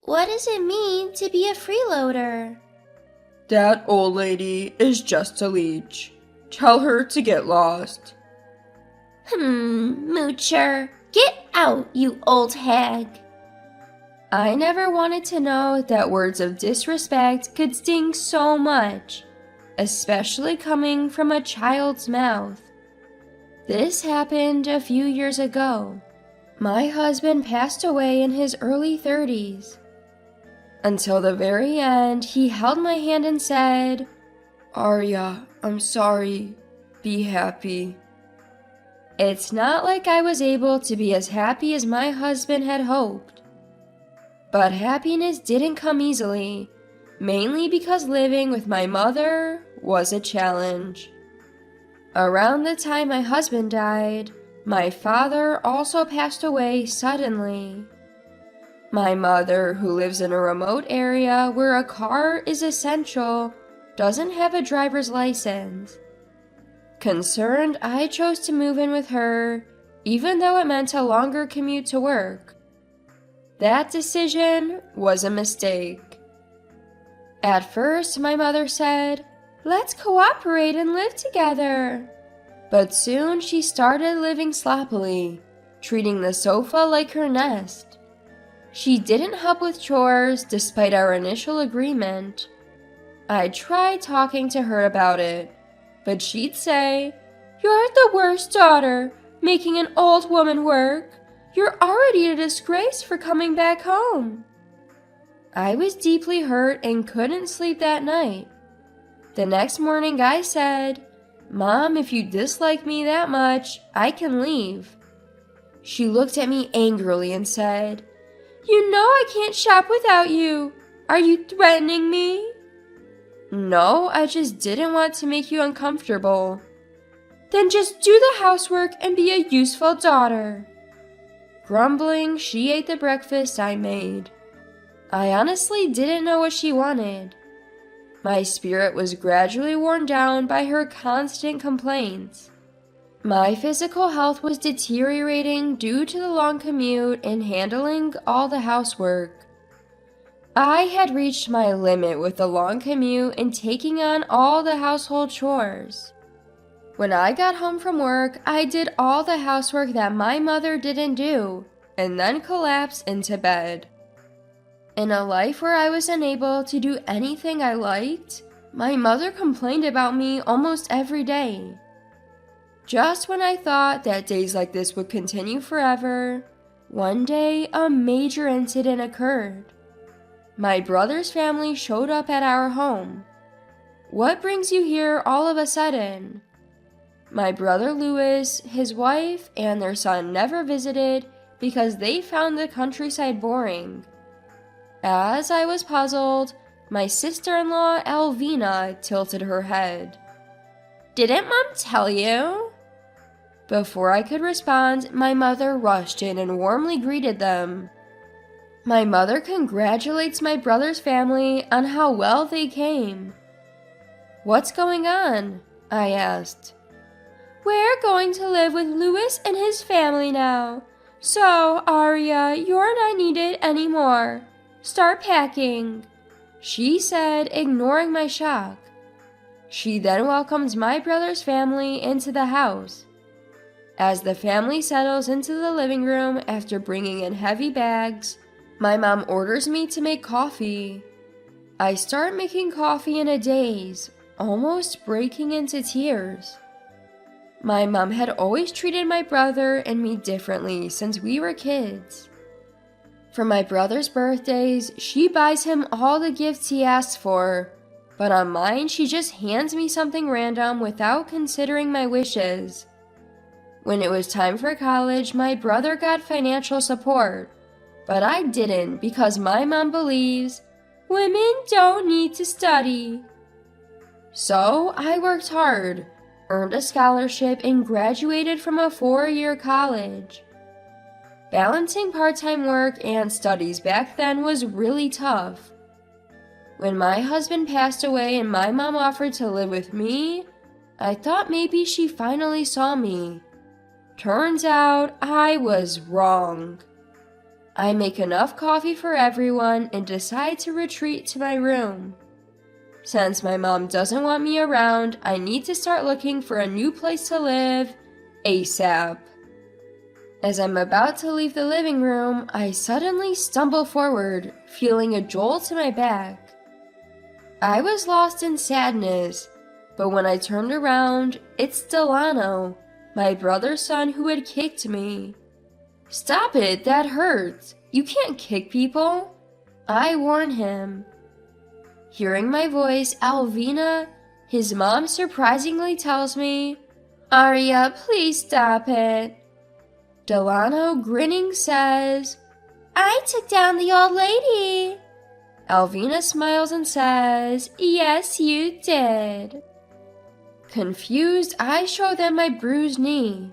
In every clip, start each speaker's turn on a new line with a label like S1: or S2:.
S1: What does it mean to be a freeloader?
S2: That old lady is just a leech. Tell her to get lost.
S1: Moocher, get out, you old hag.
S3: I never wanted to know that words of disrespect could sting so much, especially coming from a child's mouth. This happened a few years ago. My husband passed away in his early 30s. Until the very end, he held my hand and said,
S2: Arya, I'm sorry. Be happy.
S3: It's not like I was able to be as happy as my husband had hoped. But happiness didn't come easily, mainly because living with my mother was a challenge. Around the time my husband died, my father also passed away suddenly. My mother, who lives in a remote area where a car is essential, doesn't have a driver's license. Concerned, I chose to move in with her, even though it meant a longer commute to work. That decision was a mistake. At first, my mother said, "Let's cooperate and live together." But soon she started living sloppily, treating the sofa like her nest. She didn't help with chores despite our initial agreement. I tried talking to her about it, but she'd say, "You're the worst daughter, making an old woman work. You're already a disgrace for coming back home." I was deeply hurt and couldn't sleep that night. The next morning I said, "Mom, if you dislike me that much, I can leave." She looked at me angrily and said, "You know I can't shop without you. Are you threatening me?" "No, I just didn't want to make you uncomfortable." "Then just do the housework and be a useful daughter." Grumbling, she ate the breakfast I made. I honestly didn't know what she wanted. My spirit was gradually worn down by her constant complaints. My physical health was deteriorating due to the long commute and handling all the housework. I had reached my limit with the long commute and taking on all the household chores. When I got home from work, I did all the housework that my mother didn't do, and then collapsed into bed. In a life where I was unable to do anything I liked, my mother complained about me almost every day. Just when I thought that days like this would continue forever, one day a major incident occurred. My brother's family showed up at our home. "What brings you here all of a sudden?" My brother Louis, his wife, and their son never visited because they found the countryside boring. As I was puzzled, my sister-in-law Alvina tilted her head. "Didn't Mom tell you?" Before I could respond, my mother rushed in and warmly greeted them. My mother congratulates my brother's family on how well they came. "What's going on?" I asked. "We're going to live with Louis and his family now. So, Arya, you're not needed anymore. Start packing," she said, ignoring my shock. She then welcomed my brother's family into the house. As the family settles into the living room after bringing in heavy bags, my mom orders me to make coffee. I start making coffee in a daze, almost breaking into tears. My mom had always treated my brother and me differently since we were kids. For my brother's birthdays, she buys him all the gifts he asks for, but on mine she just hands me something random without considering my wishes. When it was time for college, my brother got financial support, but I didn't because my mom believes women don't need to study. So I worked hard, earned a scholarship, and graduated from a 4-year college. Balancing part-time work and studies back then was really tough. When my husband passed away and my mom offered to live with me, I thought maybe she finally saw me. Turns out I was wrong. I make enough coffee for everyone and decide to retreat to my room. Since my mom doesn't want me around, I need to start looking for a new place to live ASAP. As I'm about to leave the living room, I suddenly stumble forward, feeling a jolt to my back. I was lost in sadness, but when I turned around, it's Delano, my brother's son who had kicked me. "Stop it, that hurts. You can't kick people," I warn him. Hearing my voice, Alvina, his mom, surprisingly tells me, "Arya, please stop it." Delano, grinning, says,
S1: I took down the old lady.
S3: Alvina smiles and says, "Yes, you did." Confused, I show them my bruised knee.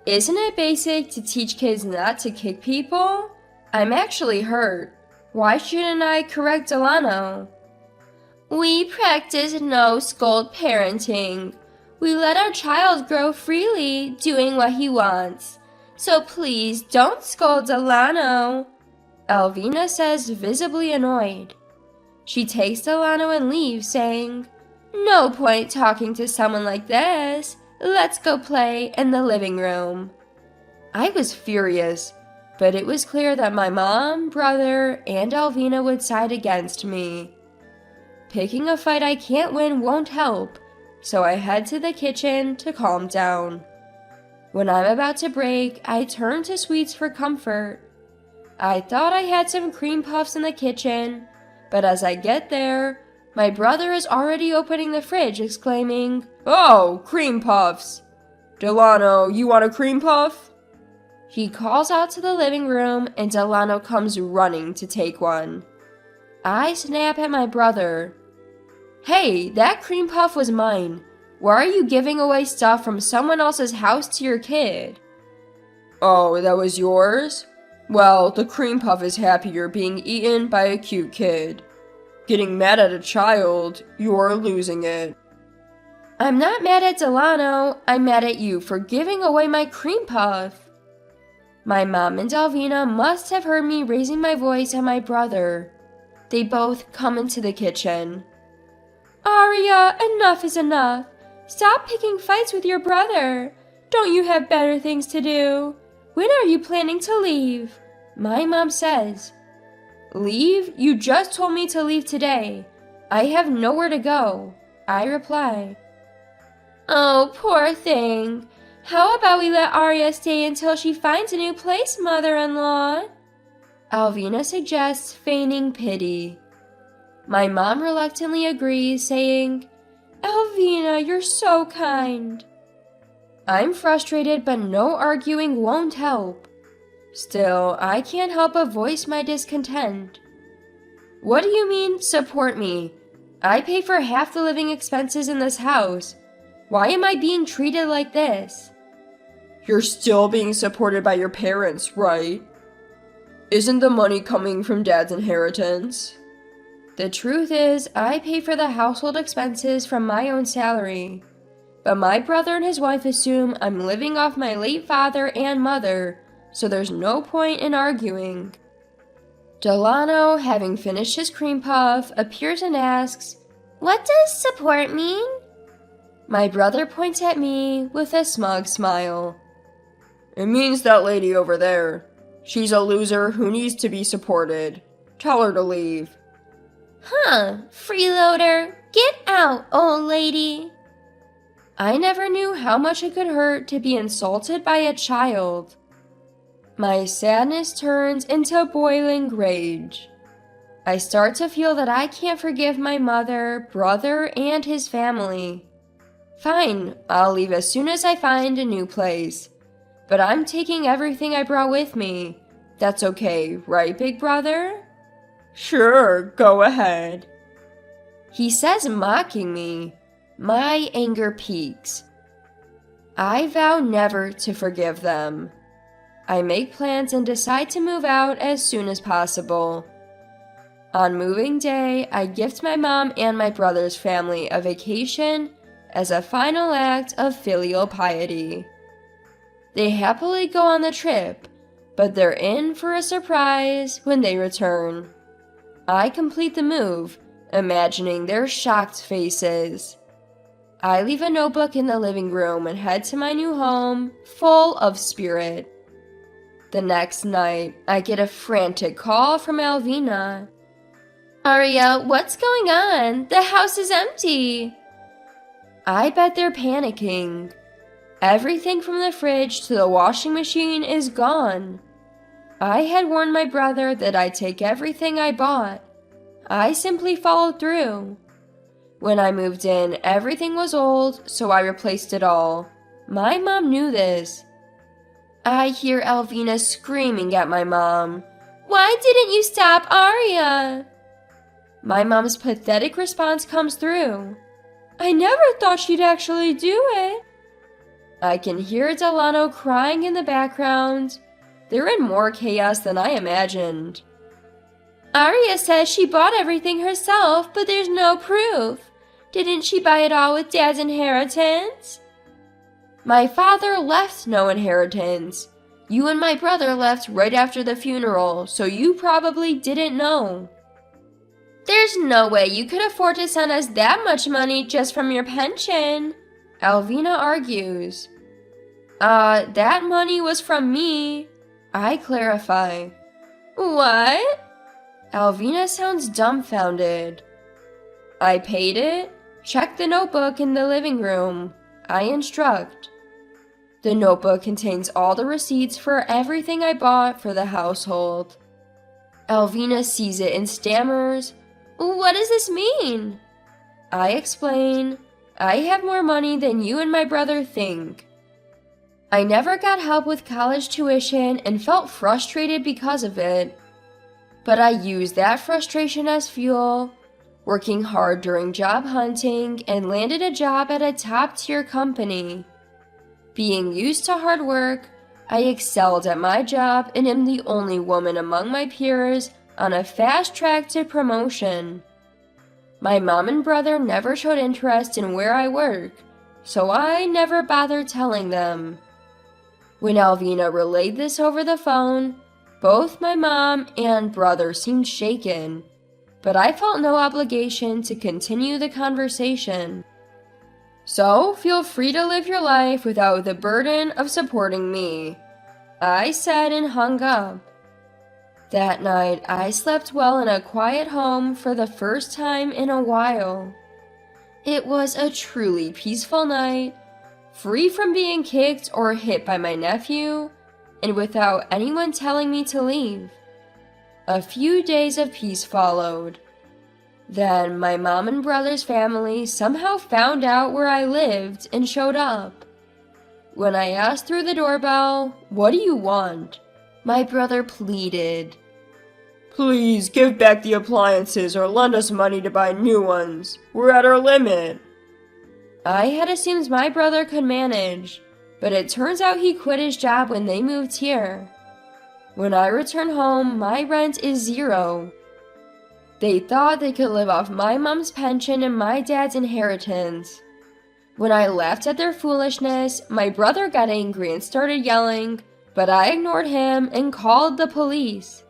S3: Isn't it basic to teach kids not to kick people? I'm actually hurt. Why shouldn't I correct Delano?
S1: We practice no scold parenting. We let our child grow freely, doing what he wants. So please don't scold Delano.
S3: Alvina says, visibly annoyed. She takes Delano and leaves, saying, "No point talking to someone like this. Let's go play in the living room." I was furious, but it was clear that my mom, brother, and Alvina would side against me. Picking a fight I can't win won't help, so I head to the kitchen to calm down. When I'm about to break, I turn to sweets for comfort. I thought I had some cream puffs in the kitchen, but as I get there, my brother is already opening the fridge, exclaiming, "Oh, cream puffs! Delano, you want a cream puff?" He calls out to the living room, and Delano comes running to take one. I snap at my brother. "Hey, that cream puff was mine. Why are you giving away stuff from someone else's house to your kid?" "Oh, that was yours? Well, the cream puff is happy you're being eaten by a cute kid. Getting mad at a child, you're losing it." "I'm not mad at Delano. I'm mad at you for giving away my cream puff." My mom and Alvina must have heard me raising my voice at my brother. They both come into the kitchen. "Arya, enough is enough. Stop picking fights with your brother. Don't you have better things to do? When are you planning to leave?" My mom says. "Leave? You just told me to leave today. I have nowhere to go," I reply. "Oh, poor thing. How about we let Arya stay until she finds a new place, mother-in-law?" Alvina suggests, feigning pity. My mom reluctantly agrees, saying, "Alvina, you're so kind." I'm frustrated, but no arguing won't help. Still, I can't help but voice my discontent. "What do you mean, support me? I pay for half the living expenses in this house. Why am I being treated like this?" "You're still being supported by your parents, right? Isn't the money coming from Dad's inheritance?" The truth is, I pay for the household expenses from my own salary. But my brother and his wife assume I'm living off my late father and mother, so there's no point in arguing. Delano, having finished his cream puff, appears and asks,
S1: What does support mean?
S3: My brother points at me with a smug smile. "It means that lady over there. She's a loser who needs to be supported. Tell her to leave."
S1: Huh, freeloader, get out, old lady.
S3: I never knew how much it could hurt to be insulted by a child. My sadness turns into boiling rage. I start to feel that I can't forgive my mother, brother, and his family. Fine, I'll leave as soon as I find a new place. But I'm taking everything I brought with me. That's okay, right, big brother?
S2: Sure, go ahead.
S3: He says, mocking me. My anger peaks. I vow never to forgive them. I make plans and decide to move out as soon as possible. On moving day, I gift my mom and my brother's family a vacation as a final act of filial piety. They happily go on the trip, but they're in for a surprise when they return. I complete the move, imagining their shocked faces. I leave a notebook in the living room and head to my new home, full of spirit. The next night, I get a frantic call from Alvina.
S1: Aria, what's going on? The house is empty.
S3: I bet they're panicking. Everything from the fridge to the washing machine is gone. I had warned my brother that I'd take everything I bought. I simply followed through. When I moved in, everything was old, so I replaced it all. My mom knew this. I hear Alvina screaming at my mom.
S1: Why didn't you stop Aria?
S3: My mom's pathetic response comes through. I never thought she'd actually do it. I can hear Delano crying in the background. They're in more chaos than I imagined.
S1: Aria says she bought everything herself, but there's no proof. Didn't she buy it all with Dad's inheritance?
S3: My father left no inheritance. You and my brother left right after the funeral, so you probably didn't know.
S1: There's no way you could afford to send us that much money just from your pension,
S3: Alvina argues. That money was from me. I clarify.
S1: What?
S3: Alvina sounds dumbfounded. I paid it. Check the notebook in the living room. I instruct. The notebook contains all the receipts for everything I bought for the household. Alvina sees it and stammers.
S1: What does this mean?
S3: I explain. I have more money than you and my brother think. I never got help with college tuition and felt frustrated because of it. But I used that frustration as fuel, working hard during job hunting, and landed a job at a top-tier company. Being used to hard work, I excelled at my job and am the only woman among my peers on a fast track to promotion. My mom and brother never showed interest in where I work, so I never bothered telling them. When Alvina relayed this over the phone, both my mom and brother seemed shaken, but I felt no obligation to continue the conversation. So feel free to live your life without the burden of supporting me, I said and hung up. That night, I slept well in a quiet home for the first time in a while. It was a truly peaceful night, free from being kicked or hit by my nephew, and without anyone telling me to leave. A few days of peace followed. Then my mom and brother's family somehow found out where I lived and showed up. When I asked through the doorbell, "What do you want?" my brother pleaded.
S2: Please give back the appliances or lend us money to buy new ones. We're at our limit.
S3: I had assumed my brother could manage, but it turns out he quit his job when they moved here. When I return home, my rent is 0. They thought they could live off my mom's pension and my dad's inheritance. When I laughed at their foolishness, my brother got angry and started yelling, but I ignored him and called the police.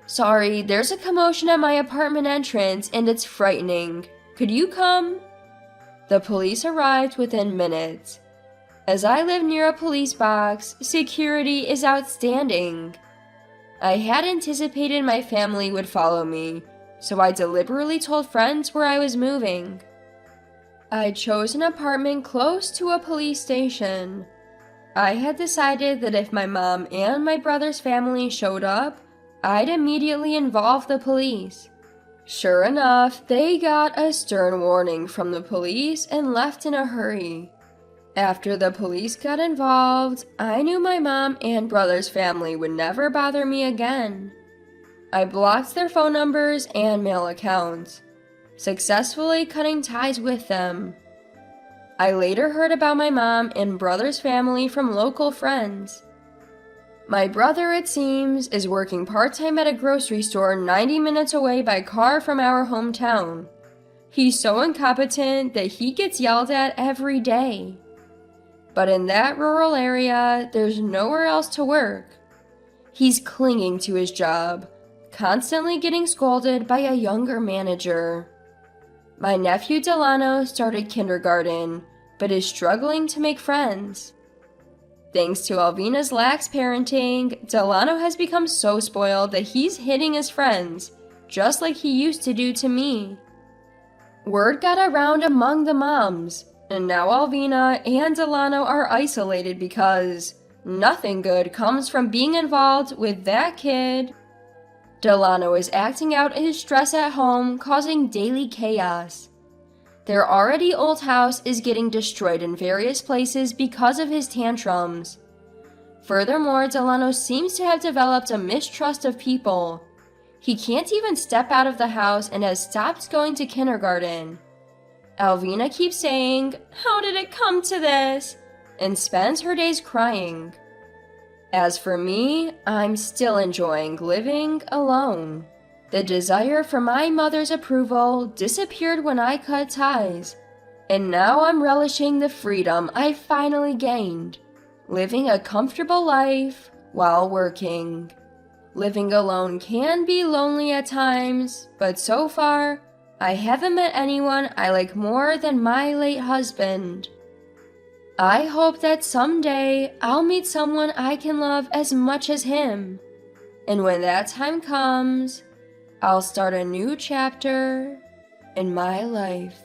S3: Sorry, there's a commotion at my apartment entrance and it's frightening. Could you come? The police arrived within minutes. As I live near a police box, security is outstanding. I had anticipated my family would follow me, so I deliberately told friends where I was moving. I chose an apartment close to a police station. I had decided that if my mom and my brother's family showed up, I'd immediately involve the police. Sure enough, they got a stern warning from the police and left in a hurry. After the police got involved, I knew my mom and brother's family would never bother me again. I blocked their phone numbers and mail accounts, successfully cutting ties with them. I later heard about my mom and brother's family from local friends. My brother, it seems, is working part-time at a grocery store 90 minutes away by car from our hometown. He's so incompetent that he gets yelled at every day. But in that rural area, there's nowhere else to work. He's clinging to his job, constantly getting scolded by a younger manager. My nephew Delano started kindergarten, but is struggling to make friends. Thanks to Alvina's lax parenting, Delano has become so spoiled that he's hitting his friends, just like he used to do to me. Word got around among the moms, and now Alvina and Delano are isolated because nothing good comes from being involved with that kid. Delano is acting out his stress at home, causing daily chaos. Their already old house is getting destroyed in various places because of his tantrums. Furthermore, Delano seems to have developed a mistrust of people. He can't even step out of the house and has stopped going to kindergarten. Alvina keeps saying, "How did it come to this?" and spends her days crying. As for me, I'm still enjoying living alone. The desire for my mother's approval disappeared when I cut ties, and now I'm relishing the freedom I finally gained, living a comfortable life while working. Living alone can be lonely at times, but so far, I haven't met anyone I like more than my late husband. I hope that someday I'll meet someone I can love as much as him. And when that time comes, I'll start a new chapter in my life.